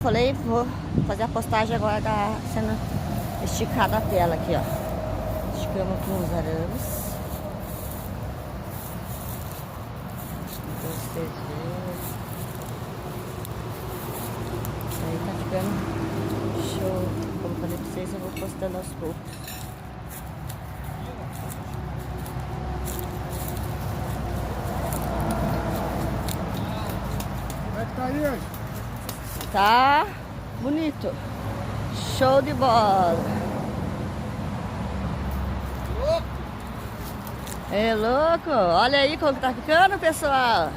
Falei, vou fazer a postagem agora da sendo esticada a tela aqui, ó. Esticamos aqui uns arames. Pra vocês verem. Aí tá ficando show. Como eu falei pra vocês, eu vou postando aos poucos. Como é que tá aí hoje? Tá bonito. Show de bola. É louco. Olha aí como que tá ficando, pessoal.